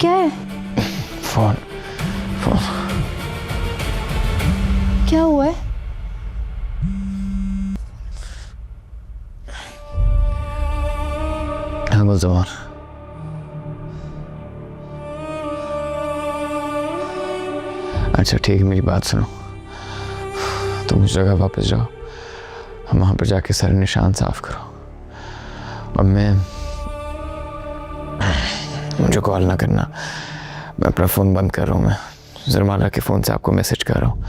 क्या है? Phone phone क्या हुआ है? हाँ गुलजमान, अच्छा ठीक है, मेरी बात सुनो। तुम उस जगह वापस जाओ, हम वहां पर जाके सारे निशान साफ करो। अब मुझे कॉल ना करना, मैं अपना फ़ोन बंद कर रहा हूँ। मैं जरमाला के फ़ोन से आपको मैसेज कर रहा हूँ,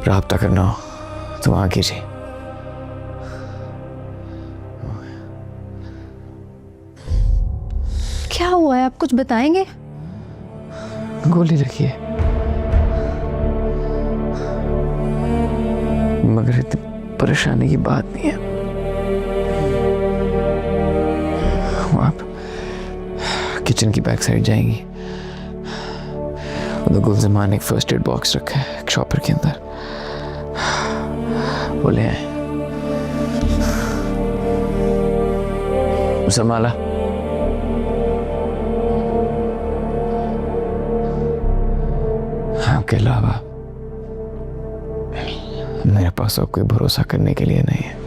राब्ता करना हो तो वहाँ कीजिए। क्या हुआ है, आप कुछ बताएंगे? गोली रखिए, मगर इतनी परेशानी की बात नहीं है। आप किचन की बैक साइड जाएंगी, उधर गुलजमान एक फर्स्ट एड बॉक्स रखा है एक शॉपर के अंदर, वो ले आए। जरमाला, आपके अलावा मेरे पास और कोई भरोसा करने के लिए नहीं है।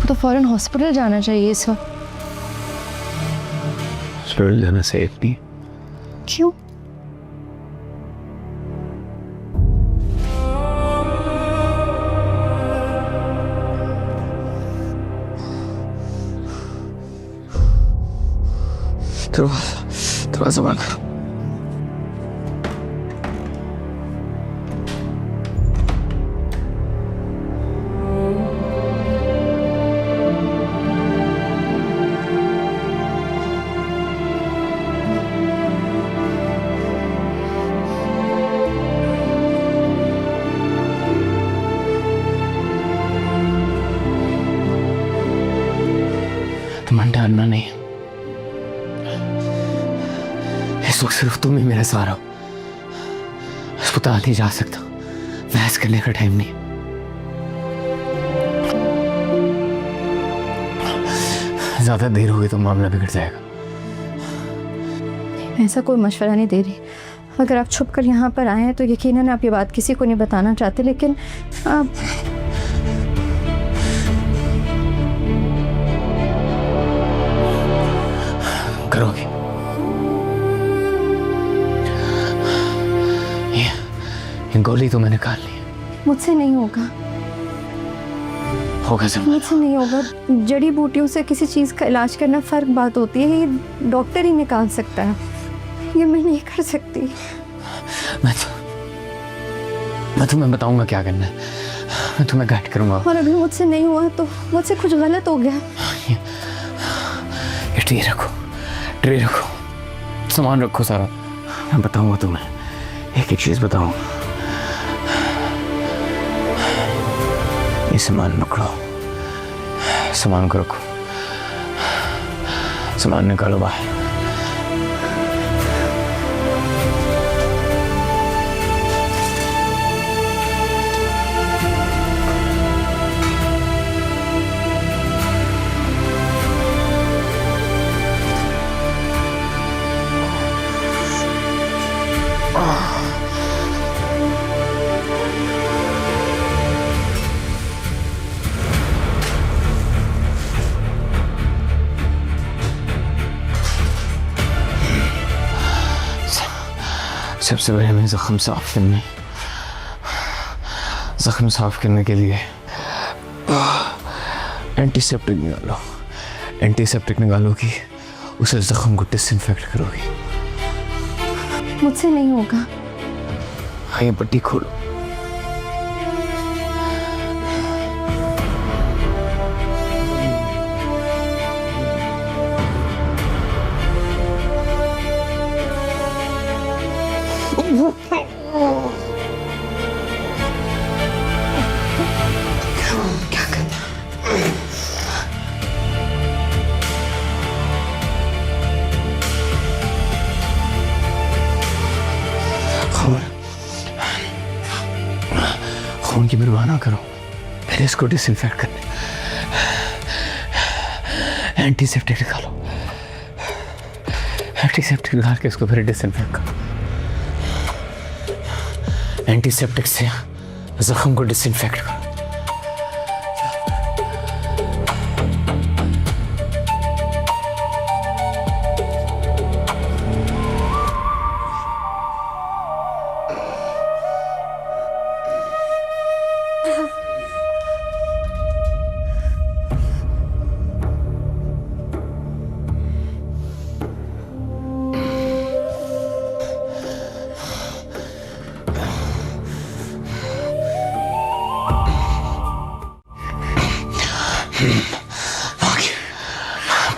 तो फौरन हॉस्पिटल जाना चाहिए इस वक्त। हॉस्पिटल जाना सेफ नहीं। क्यों? दरवाजा बंद करो। तुम डरना नहीं, इस वक्त सिर्फ तुम ही मेरा सहारा हो। अस्पताल ही जा सकता, बहस करने का टाइम नहीं। ज्यादा देर होगी तो मामला बिगड़ जाएगा। ऐसा कोई मशवरा नहीं दे रही। अगर आप छुप कर यहाँ पर आए हैं तो यकीनन आप ये बात किसी को नहीं बताना चाहते, लेकिन आप करोगे। ये गोली तो मैंने निकाल ली। मुझसे नहीं होगा। होगा जब मुझसे नहीं होगा। जड़ी बूटियों से किसी चीज़ का इलाज करना फ़र्क बात होती है, ये डॉक्टर ही निकाल सकता है, ये मैं नहीं कर सकती। मैं तुम्हें बताऊंगा क्या करना है, मैं तुम्हें गाइड करूंगा। और अभी मुझसे नहीं हुआ तो मुझसे कुछ गलत हो गया। ये ट्रे रखो, सामान रखो सारा। मैं बताऊंगा तुम्हें, एक एक चीज बताऊंगा। ये सामान पकड़ो, सामान को रखो, सामान निकालो बाहर। सबसे पहले हमें ज़ख्म साफ करने के लिए एंटीसेप्टिक निकालो। एंटीसेप्टिक निकालोगी, उसे ज़ख्म को डिसइंफेक्ट करोगी। मुझसे नहीं होगा। हाँ, ये पट्टी खोलो। क्या करना? खून की परवाह ना करो, पहले इसको डिसइंफेक्ट करने। एंटीसेप्टिक निकालो। एंटीसेप्टिक निकाल के इसको फिर डिसइंफेक्ट करो। एंटीसेप्टिक से जख्म को डिसइंफेक्ट करो।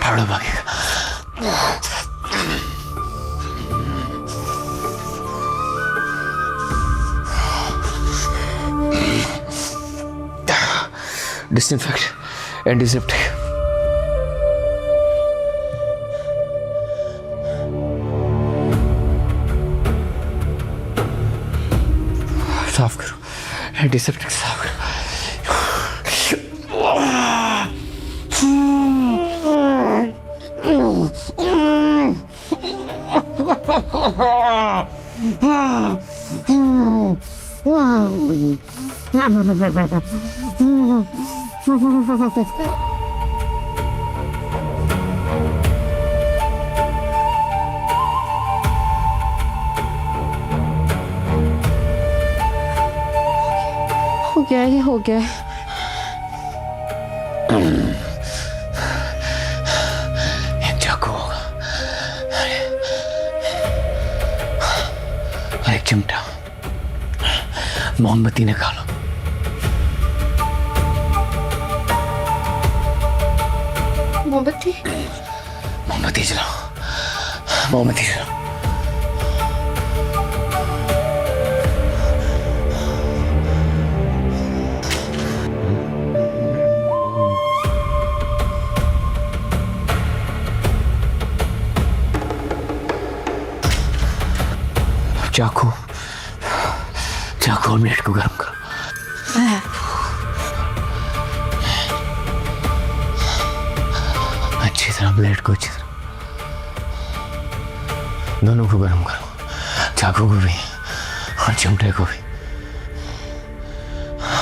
भागो भागेगा। Disinfect, antiseptic. साफ करो, एंटीसेप्टिक साफ करो। हो गया, ये हो गया। एक चाकू होगा और एक चिमटा। मोमबत्ती निकालो। मोमबत्ती? मोमबत्ती जलाओ, मोमबत्ती जलाओ। चाकू, चाकू और ब्लेड को गर्म करो। अच्छी तरह ब्लेड को अच्छी तरह दोनों को गर्म करो, चाकू को भी और चिमटे को भी।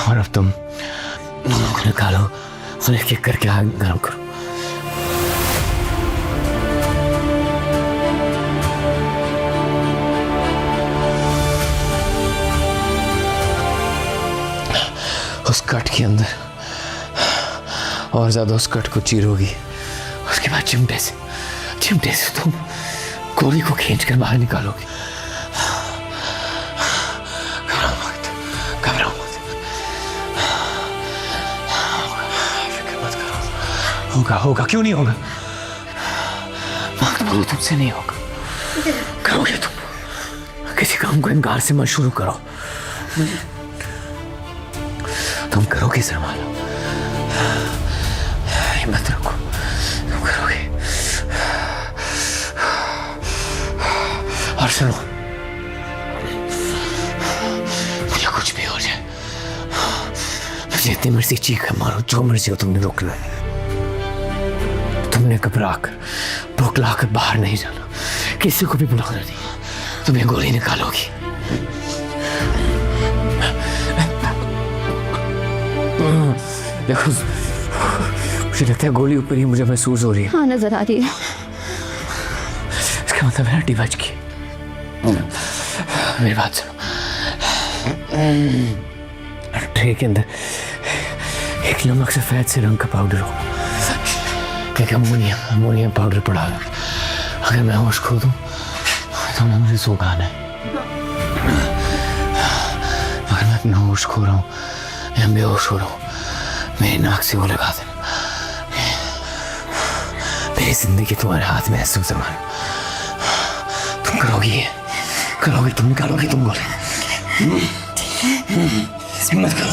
और अब तुम दोनों को निकालो और एक एक करके आग गर्म करो। उस कट के अंदर और ज्यादा उस कट को चीरोगी। उसके बाद चिमटे से तुम गोली को खींचकर बाहर निकालोगी। घबराओ मत, फिक्र मत करो। होगा, क्यों नहीं होगा? बोलो, तुमसे नहीं होगा। करोगे तुम। किसी काम को इनकार से मत शुरू करो। तुम करोगे सरमाला, हिम्मत रखो, तुम करोगे। और सुनो, मुझे कुछ भी हो जाए, मुझे इतनी मर्जी चीख मारो, जो मर्जी हो, तुमने रोकना है। तुमने घबराकर बौखलाकर बाहर नहीं जाना, किसी को भी बुलाना नहीं। तुम्हें गोली निकालोगी। देखो, मुझे लगता है गोली ऊपर ही मुझे महसूस हो रही है। हाँ, नजर आ रही है। इसका मतलब है हड्डी बच गई। मेरी बात सुनो, ट्रे के अंदर एक नमक सफ़ेद से रंग का पाउडर हो, एक अमोनियम पाउडर पड़ा है। अगर मैं होश खो दूँ तो ना मुझे सो गाना है। अगर मैं अपना होश खो रहा हूँ या बेहोश हो रहा हूँ, मेरी नाक से वो लगा देना। मेरी जिंदगी तुम्हारे हाथ में है सुज़मान। तुम करोगी ये, करोगी, तुम निकालोगी, तुम बोले हिम्मत करो।